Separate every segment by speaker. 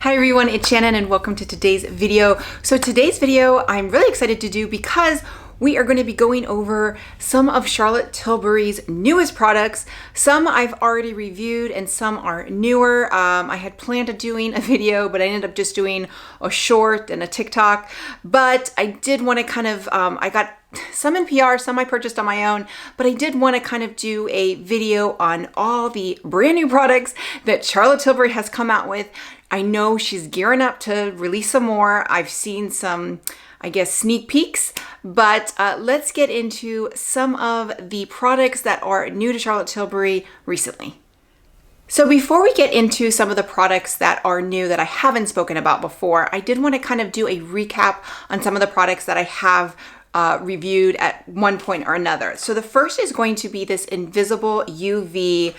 Speaker 1: Hi everyone, it's Shannon and welcome to today's video. So today's video I'm really excited to do because we are going to be going over some of Charlotte Tilbury's newest products. Some I've already reviewed and some are newer. I had planned on doing a video, but I ended up just doing a short and a TikTok. But I did want to kind of, I got some in PR, some I purchased on my own, but I did want to kind of do a video on all the brand new products that Charlotte Tilbury has come out with. I know she's gearing up to release some more. I've seen some, I guess, sneak peeks, but let's get into some of the products that are new to Charlotte Tilbury recently. So before we get into some of the products that are new that I haven't spoken about before, I did want to kind of do a recap on some of the products that I have reviewed at one point or another. So the first is going to be this Invisible UV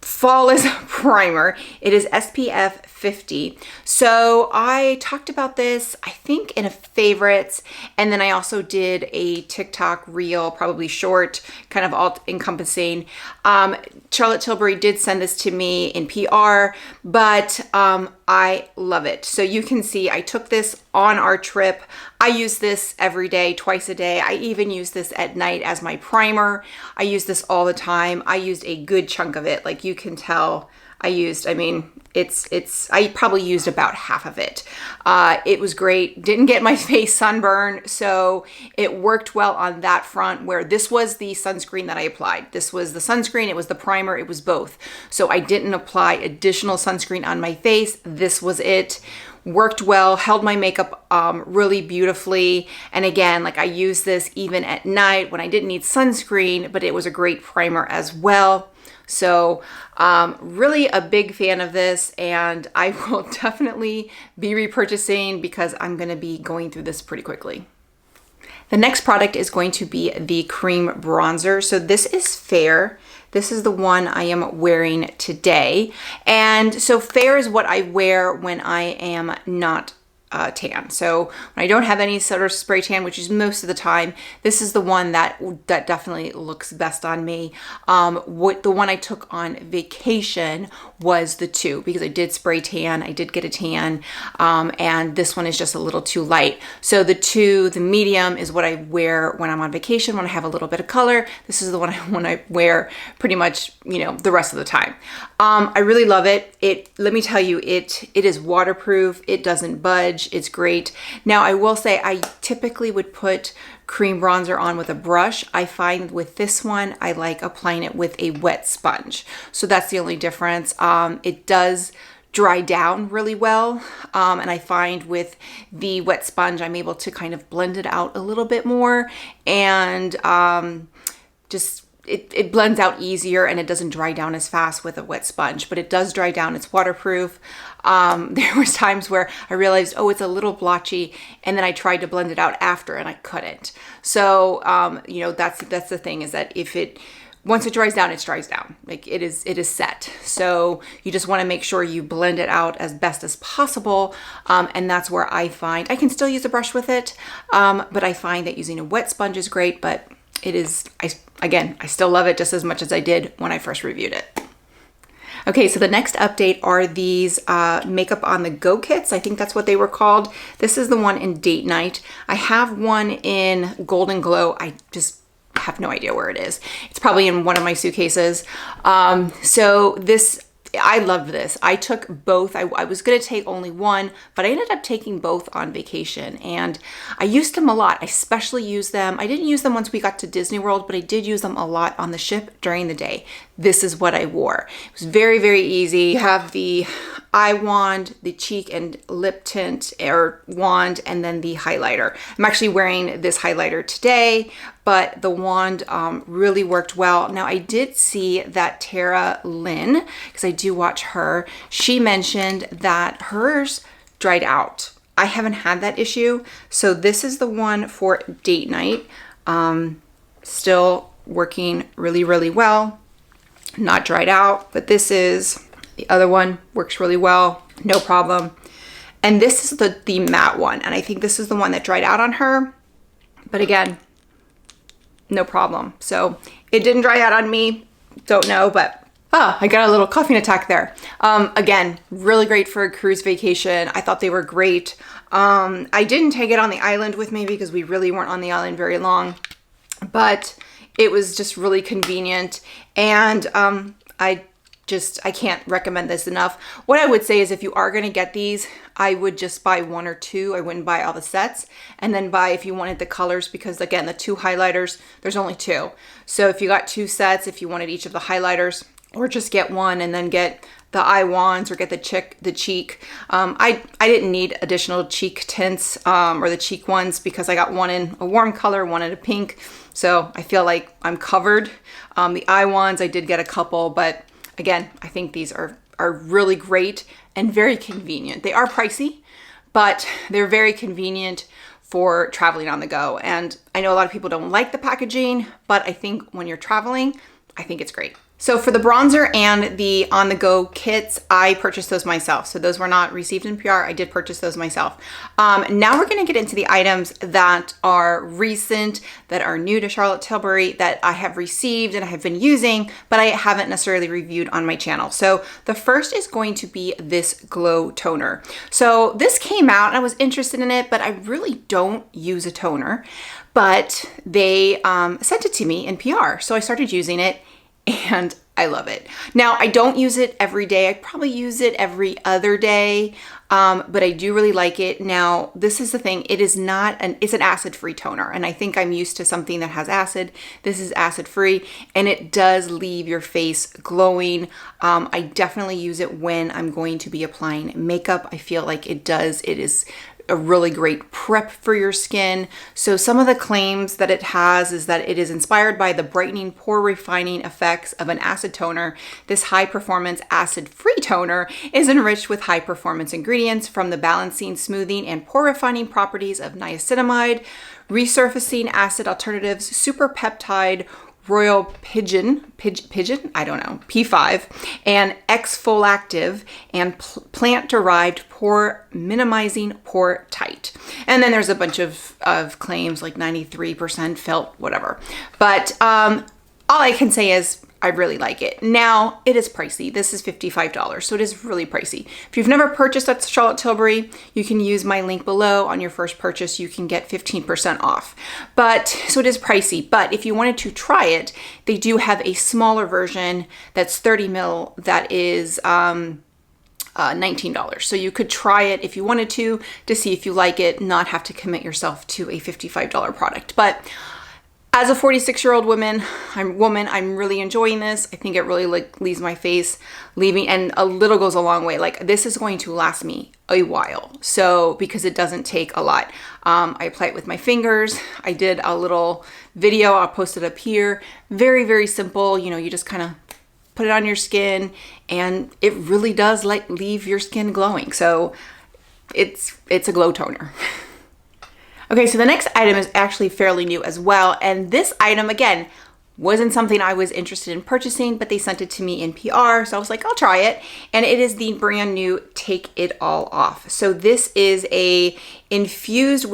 Speaker 1: Flawless Primer. It is SPF 50. So I talked about this, I think, in a favorites, and then I also did a TikTok reel, probably short, kind of all encompassing. Charlotte Tilbury did send this to me in PR, but I love it. So you can see I took this on our trip. I use this every day, twice a day. I even use this at night as my primer. I use this all the time. I used a good chunk of it. Like you can tell I probably used about half of it. It was great. Didn't get my face sunburn, so it worked well on that front, where this was the sunscreen that I applied. This was the sunscreen, it was the primer, it was both. So I didn't apply additional sunscreen on my face. This was it. Worked well, held my makeup really beautifully. And again, like I used this even at night when I didn't need sunscreen, but it was a great primer as well. So really a big fan of this, and I will definitely be repurchasing because I'm going to be going through this pretty quickly. The next product is going to be the cream bronzer. So this is Fair. This is the one I am wearing today. And so Fair is what I wear when I am not tan. So when I don't have any sort of spray tan, which is most of the time, this is the one that definitely looks best on me. The one I took on vacation was the 2 because I did spray tan. I did get a tan, and this one is just a little too light. So the 2, the medium, is what I wear when I'm on vacation, when I have a little bit of color. This is the one I wear pretty much, the rest of the time. I really love it. Let me tell you, it is waterproof. It doesn't budge. It's great. Now, I will say I typically would put cream bronzer on with a brush. I find with this one, I like applying it with a wet sponge. So that's the only difference. It does dry down really well. And I find with the wet sponge, I'm able to kind of blend it out a little bit more, and it blends out easier, and it doesn't dry down as fast with a wet sponge, but it does dry down. It's waterproof. There was times where I realized, oh, it's a little blotchy, and then I tried to blend it out after and I couldn't. So, that's the thing, is that once it dries down, it dries down. Like it is set. So you just want to make sure you blend it out as best as possible. And that's where I find I can still use a brush with it. But I find that using a wet sponge is great, but I still love it just as much as I did when I first reviewed it. Okay, so the next update are these Makeup on the Go kits. I think that's what they were called. This is the one in Date Night. I have one in Golden Glow. I just have no idea where it is. It's probably in one of my suitcases. So this, I loved this. I took both. I was going to take only one, but I ended up taking both on vacation, and I used them a lot. I especially used them. I didn't use them once we got to Disney World, but I did use them a lot on the ship during the day. This is what I wore. It was very, very easy. You have the eye wand, the cheek and lip tint or wand, and then the highlighter. I'm actually wearing this highlighter today, but the wand really worked well. Now, I did see that Tara Lynn, because I do watch her, she mentioned that hers dried out. I haven't had that issue. So this is the one for Date Night. Still working really, really well. Not dried out, but this is the other one, works really well, no problem. And this is the matte one, and I think this is the one that dried out on her, but again, no problem. So it didn't dry out on me, don't know, but Oh, I got a little coughing attack there. Again, really great for a cruise vacation. I thought they were great. I didn't take it on the island with me because we really weren't on the island very long, but it was just really convenient. And I can't recommend this enough. What I would say is if you are going to get these, I would just buy one or two. I wouldn't buy all the sets, and then buy if you wanted the colors, because again, the 2 highlighters, there's only 2. So if you got 2 sets, if you wanted each of the highlighters, or just get one and then get the eye wands or get the cheek. I didn't need additional cheek tints or the cheek ones because I got one in a warm color, one in a pink. So I feel like I'm covered. The eye wands, I did get a couple, but again, I think these are really great and very convenient. They are pricey, but they're very convenient for traveling on the go. And I know a lot of people don't like the packaging, but I think when you're traveling, I think it's great. So for the bronzer and the on-the-go kits, I purchased those myself. So those were not received in PR. I did purchase those myself. Now we're going to get into the items that are recent, that are new to Charlotte Tilbury, that I have received and I have been using, but I haven't necessarily reviewed on my channel. So the first is going to be this glow toner. So this came out and I was interested in it, but I really don't use a toner. But they sent it to me in PR. So I started using it, and I love it. Now, I don't use it every day. I probably use it every other day, but I do really like it. Now, this is the thing. It's an acid-free toner, and I think I'm used to something that has acid. This is acid-free, and it does leave your face glowing. I definitely use it when I'm going to be applying makeup. I feel like it is a really great prep for your skin. So some of the claims that it has is that it is inspired by the brightening, pore refining effects of an acid toner. This high performance acid free toner is enriched with high performance ingredients from the balancing, smoothing, and pore refining properties of niacinamide, resurfacing acid alternatives, super peptide, royal pigeon, I don't know, P5, and exfoliative and plant-derived pore minimizing pore tight. And then there's a bunch of claims like 93% felt, whatever. But all I can say is I really like it. Now, it is pricey. This is $55, so it is really pricey. If you've never purchased at Charlotte Tilbury, you can use my link below. On your first purchase, you can get 15% off. So it is pricey, but if you wanted to try it, they do have a smaller version that's 30 ml that is $19. So you could try it if you wanted to see if you like it, not have to commit yourself to a $55 product. But as a 46-year-old woman, I'm really enjoying this. I think it really leaves my face leaving, and a little goes a long way. Like, this is going to last me a while. So, because it doesn't take a lot. I apply it with my fingers. I did a little video. I'll post it up here. Very, very simple. You know, you just kind of put it on your skin and it really does leave your skin glowing. So it's a glow toner. Okay, so the next item is actually fairly new as well. And this item, again, wasn't something I was interested in purchasing, but they sent it to me in PR. So I was like, I'll try it. And it is the brand new Take It All Off. So this is it's infused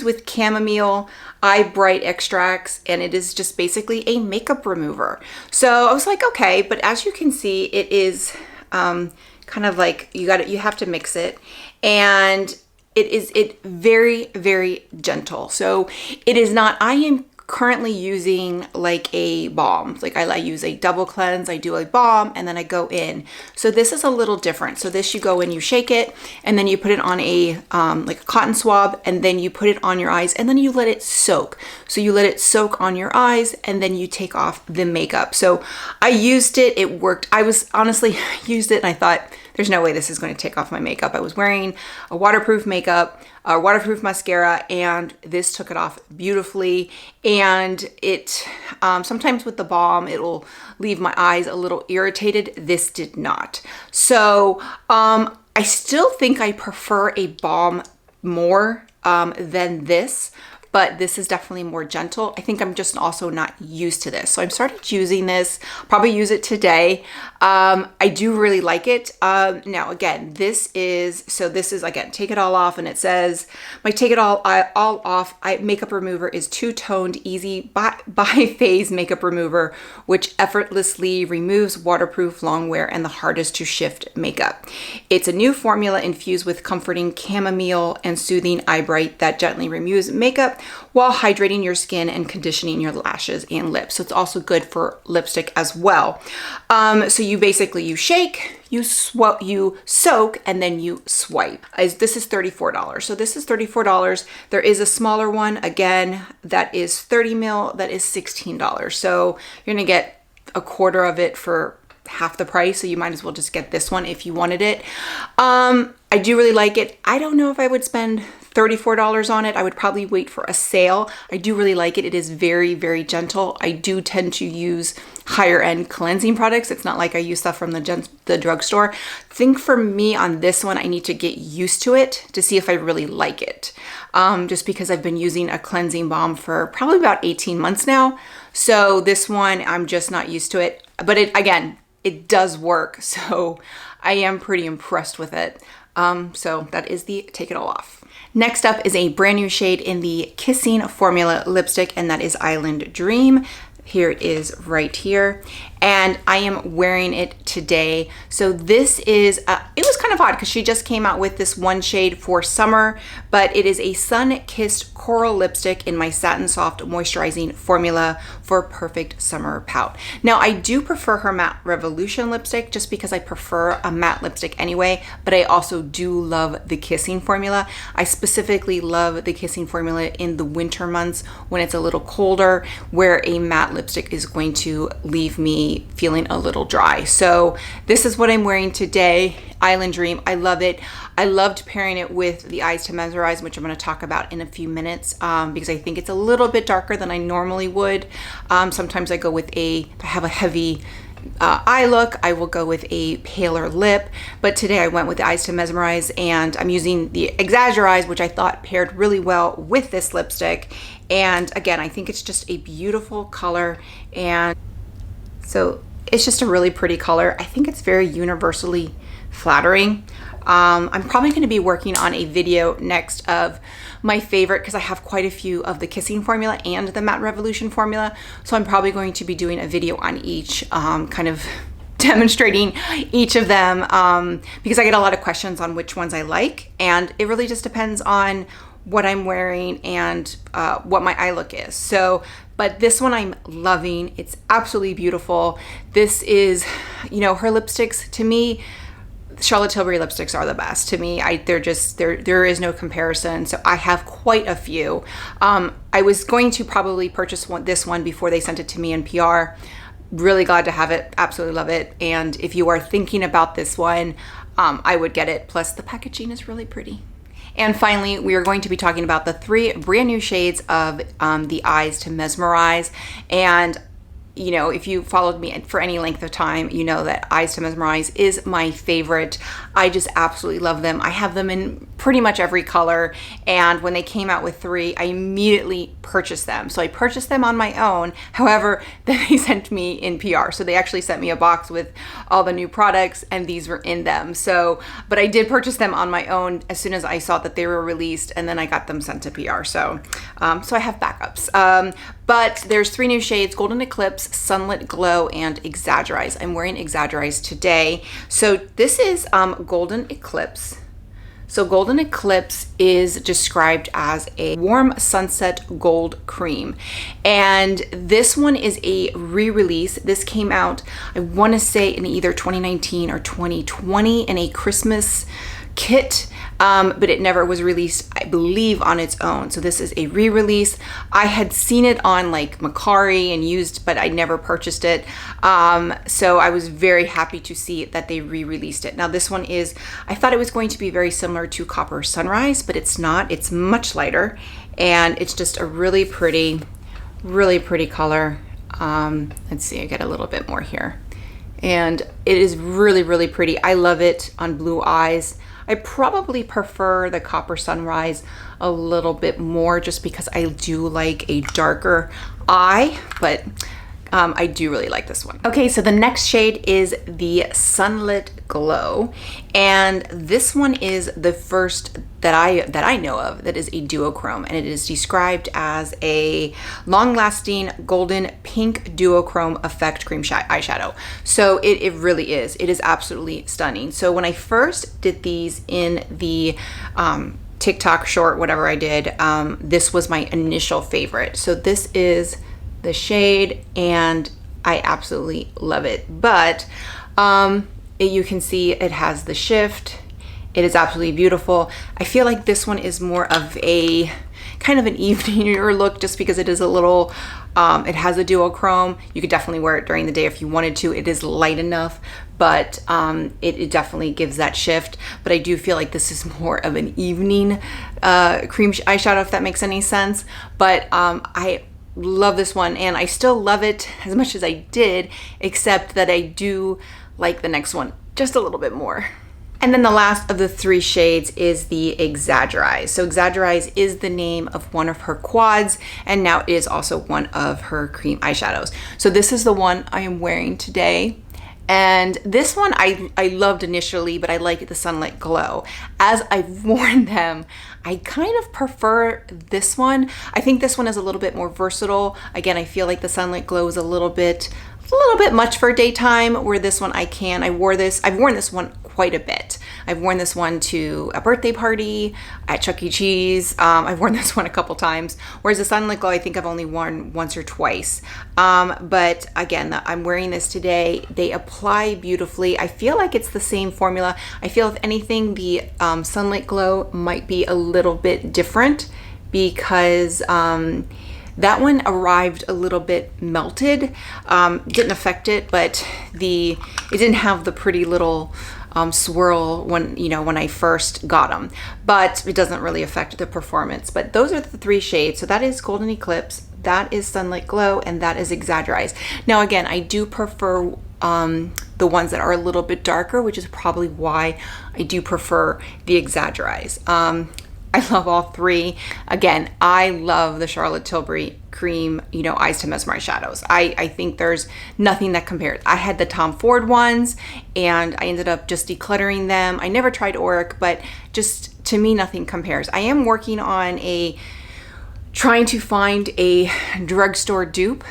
Speaker 1: with chamomile, eye bright extracts, and it is just basically a makeup remover. So I was like, okay, but as you can see, it is kind of like you have to mix it. And it very, very gentle. So it is not, I am currently using like a balm. Like I use a double cleanse, I do a balm, and then I go in. So this is a little different. So this, you go in, you shake it, and then you put it on a like a cotton swab, and then you put it on your eyes, and then you let it soak. So you let it soak on your eyes, and then you take off the makeup. So I used it, it worked. I was honestly used it and I thought, there's no way this is going to take off my makeup. I was wearing a waterproof makeup, a waterproof mascara, and this took it off beautifully. And it, sometimes with the balm, it'll leave my eyes a little irritated. This did not. So I still think I prefer a balm more than this. but this is definitely more gentle. I think I'm just also not used to this. So I'm started using this, probably use it today. I do really like it. Now again, this is again, take it all off, and it says, my take it all off makeup remover is two-toned easy bi-phase makeup remover, which effortlessly removes waterproof, long wear, and the hardest to shift makeup. It's a new formula infused with comforting chamomile and soothing eye bright that gently removes makeup while hydrating your skin and conditioning your lashes and lips. So it's also good for lipstick as well. So you basically, you shake, you soak, and then you swipe. This is $34. So this is $34. There is a smaller one, again, that is 30 mil, that is $16. So you're gonna get a quarter of it for half the price, so you might as well just get this one if you wanted it. I do really like it. I don't know if I would spend $34 on it. I would probably wait for a sale. I do really like it. It is very, very gentle. I do tend to use higher end cleansing products. It's not like I use stuff from the drugstore. I think for me on this one, I need to get used to it to see if I really like it. Just because I've been using a cleansing balm for probably about 18 months now. So this one, I'm just not used to it. But it does work. So I am pretty impressed with it. So that is the Take It All Off. Next up is a brand new shade in the Kissing Formula lipstick, and that is Island Dream. Here it is right here. And I am wearing it today. So this is, it was kind of odd because she just came out with this one shade for summer, but it is a sun-kissed coral lipstick in my Satin Soft moisturizing formula for perfect summer pout. Now I do prefer her Matte Revolution lipstick just because I prefer a matte lipstick anyway, but I also do love the Kissing formula. I specifically love the Kissing formula in the winter months when it's a little colder, where a matte lipstick is going to leave me feeling a little dry. So this is what I'm wearing today, Island Dream. I love it. I loved pairing it with the Eyes to Mesmerize, which I'm going to talk about in a few minutes, because I think it's a little bit darker than I normally would. Sometimes I go with if I have a heavy eye look, I will go with a paler lip, but today I went with the Eyes to Mesmerize, and I'm using the Exagger-Eyes, which I thought paired really well with this lipstick. And again, I think it's just a beautiful color, and so it's just a really pretty color. I think it's very universally flattering. I'm probably going to be working on a video next of my favorite, because I have quite a few of the Kissing formula and the Matte Revolution formula. So I'm probably going to be doing a video on each, kind of demonstrating each of them, because I get a lot of questions on which ones I like, and it really just depends on what I'm wearing and what my eye look is. So, but this one I'm loving. It's absolutely beautiful. This is, her lipsticks, to me, Charlotte Tilbury lipsticks are the best to me. There is no comparison. So I have quite a few. I was going to probably purchase this one before they sent it to me in PR. Really glad to have it. Absolutely love it. And if you are thinking about this one, I would get it. Plus the packaging is really pretty. And finally, we are going to be talking about the 3 brand new shades of the Eyes to Mesmerize. And if you followed me for any length of time, you know that Eyes to Mesmerize is my favorite. I just absolutely love them. I have them in pretty much every color. And when they came out with 3, I immediately purchased them. So I purchased them on my own. However, then they sent me in PR. So they actually sent me a box with all the new products, and these were in them. So, but I did purchase them on my own as soon as I saw that they were released, and then I got them sent to PR. So, so I have backups. But there's 3 new shades: Golden Eclipse, Sunlit Glow, and Exagger-Eyes. I'm wearing Exagger-Eyes today. So this is Golden Eclipse. So Golden Eclipse is described as a warm sunset gold cream. And this one is a re-release. This came out, I want to say, in either 2019 or 2020 in a Christmas kit. But it never was released, I believe, on its own. So this is a re-release. I had seen it on like Macari and used, but I never purchased it. So I was very happy to see that they re-released it. Now this one is, I thought it was going to be very similar to Copper Sunrise, but it's not. It's much lighter, and it's just a really pretty color. Let's see, I get a little bit more here. And it is really, really pretty. I love it on blue eyes. I probably prefer the Copper Sunrise a little bit more just because I do like a darker eye, but I do really like this one. Okay, so the next shade is the Sunlit Glow, and this one is the first that I know of that is a duochrome, and it is described as a long-lasting golden pink duochrome effect cream eyeshadow. So it really is. It is absolutely stunning. So when I first did these in the TikTok short, whatever I did, this was my initial favorite. So this is the shade, and I absolutely love it. But you can see it has the shift. It is absolutely beautiful. I feel like this one is more of a kind of an evening look just because it is a little, it has a duochrome. You could definitely wear it during the day if you wanted to. It is light enough, but it definitely gives that shift. But I do feel like this is more of an evening cream eyeshadow, if that makes any sense. But I love this one, and I still love it as much as I did, except that I do like the next one just a little bit more. And then the last of the three shades is the Exagger-Eyes. So Exagger-Eyes is the name of one of her quads, and now it is also one of her cream eyeshadows. So this is the one I am wearing today. And this one I loved initially, but I like the Sunlit Glow. As I've worn them, I kind of prefer this one. I think this one is a little bit more versatile. Again, I feel like the Sunlit Glow is a little bit much for daytime, where this one I've worn this one quite a bit. I've worn this one to a birthday party, at Chuck E. Cheese. I've worn this one a couple times, whereas the Sunlit Glow I think I've only worn once or twice. But again, I'm wearing this today. They apply beautifully. I feel like it's the same formula. I feel if anything, the Sunlit Glow might be a little bit different because that one arrived a little bit melted. Didn't affect it, but it didn't have the pretty little swirl when I first got them, but it doesn't really affect the performance. But those are the three shades. So that is Golden Eclipse, that is Sunlit Glow, and that is Exagger-Eyes. Now again, I do prefer the ones that are a little bit darker, which is probably why I do prefer the Exagger-Eyes. I love all three. Again, I love the Charlotte Tilbury cream, Eyes to Mesmerize shadows. I think there's nothing that compares. I had the Tom Ford ones, and I ended up just decluttering them. I never tried Auric, but just to me, nothing compares. I am working on trying to find a drugstore dupe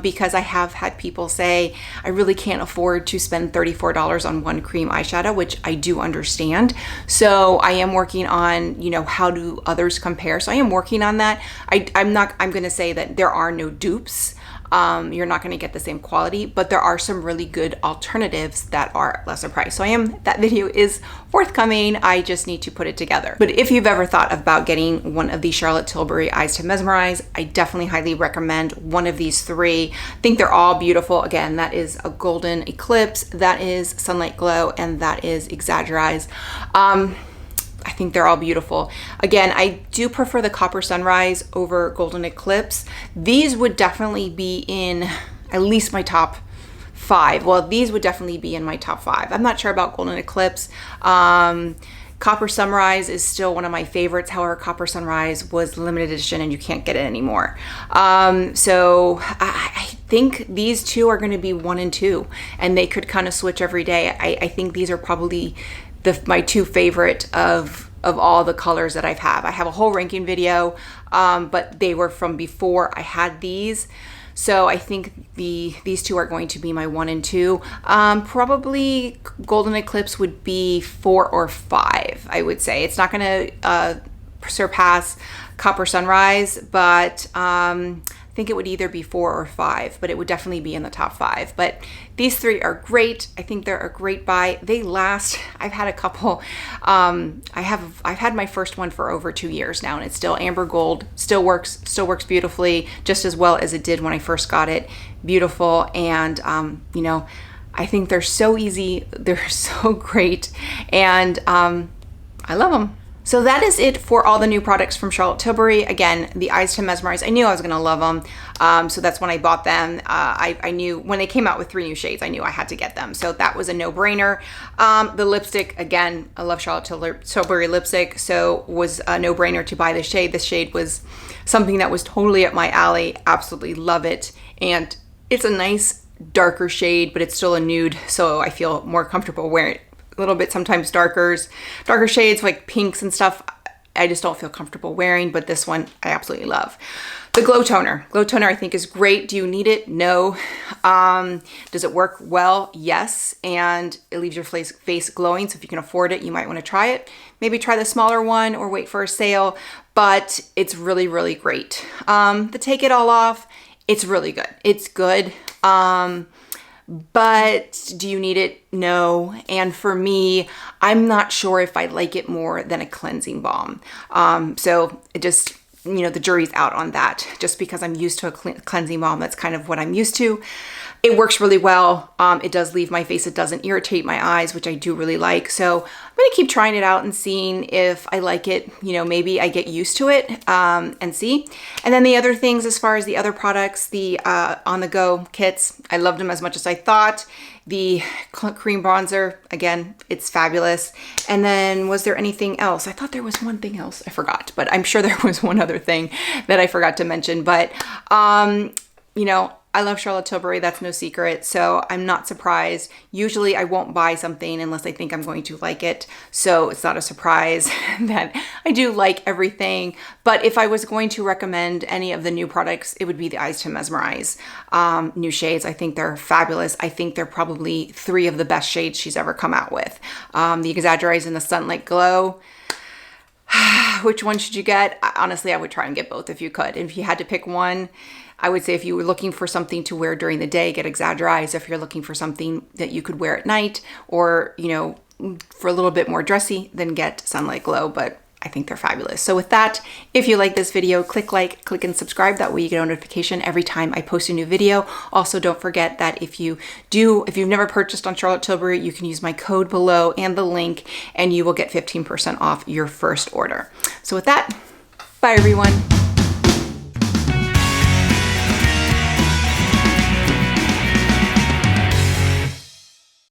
Speaker 1: because I have had people say I really can't afford to spend $34 on one cream eyeshadow, which I do understand. So I am working on, how do others compare? So I am working on that. I'm going to say that there are no dupes. You're not going to get the same quality, but there are some really good alternatives that are lesser priced. So that video is forthcoming. I just need to put it together. But if you've ever thought about getting one of the Charlotte Tilbury Eyes to Mesmerize, I definitely highly recommend one of these three. I think they're all beautiful. Again, that is a Golden Eclipse, that is Sunlit Glow, and that is Exagger-Eyes. I think they're all beautiful. Again, I do prefer the Copper Sunrise over Golden Eclipse. These would definitely be in at least my top 5. Well, these would definitely be in my top 5. I'm not sure about Golden Eclipse. Copper Sunrise is still one of my favorites. However, Copper Sunrise was limited edition and you can't get it anymore. So I think these two are going to be 1 and 2, and they could kind of switch every day. I think these are probably my 2 favorite of all the colors that I have a whole ranking video, but they were from before I had these. So I think these 2 are going to be my 1 and 2. Probably Golden Eclipse would be 4 or 5, I would say. It's not going to surpass Copper Sunrise, but I think it would either be 4 or 5, but it would definitely be in the top 5. But these 3 are great. I think they're a great buy. They last. I've had a couple. I've had my first one for over 2 years now, and it's still amber gold. Still works beautifully, just as well as it did when I first got it. Beautiful, and I think they're so easy. They're so great, and I love them. So that is it for all the new products from Charlotte Tilbury. Again, the Eyes to Mesmerize, I knew I was gonna love them. So that's when I bought them. I knew when they came out with 3 new shades, I knew I had to get them. So that was a no-brainer. The lipstick, again, I love Charlotte Tilbury lipstick, so was a no-brainer to buy the shade. This shade was something that was totally up my alley. Absolutely love it. And it's a nice darker shade, but it's still a nude, so I feel more comfortable wearing it. A little bit sometimes darker shades like pinks and stuff I just don't feel comfortable wearing, but this one I absolutely love. The Glow Toner. Glow Toner I think is great. Do you need it? No. Does it work well? Yes. And it leaves your face glowing, so if you can afford it, you might want to try it. Maybe try the smaller one or wait for a sale, but it's really, really great. The Take It All Off, it's really good. It's good. But do you need it? No. And for me, I'm not sure if I like it more than a cleansing balm. So it just, you know, the jury's out on that. Just because I'm used to a cleansing balm, that's kind of what I'm used to. It works really well. It does leave my face. It doesn't irritate my eyes, which I do really like. So I'm going to keep trying it out and seeing if I like it. You know, maybe I get used to it and see. And then the other things, as far as the other products, the on-the-go kits, I loved them as much as I thought. The cream bronzer, again, it's fabulous. And then was there anything else? I thought there was one thing else. I forgot, but I'm sure there was one other thing that I forgot to mention. But, you know, I love Charlotte Tilbury, that's no secret, so I'm not surprised. Usually I won't buy something unless I think I'm going to like it, so it's not a surprise that I do like everything. But if I was going to recommend any of the new products, it would be the Eyes to Mesmerize new shades. I think they're fabulous. I think they're probably 3 of the best shades she's ever come out with. The Exagger-Eyes and the Sunlit Glow. Which one should you get? Honestly, I would try and get both if you could. If you had to pick one, I would say if you were looking for something to wear during the day, get Exagger-Eyes. If you're looking for something that you could wear at night or, you know, for a little bit more dressy, then get Sunlit Glow. But I think they're fabulous. So with that, if you like this video, click like, click and subscribe. That way you get a notification every time I post a new video. Also, don't forget that if you've never purchased on Charlotte Tilbury, you can use my code below and the link, and you will get 15% off your first order. So with that, bye everyone.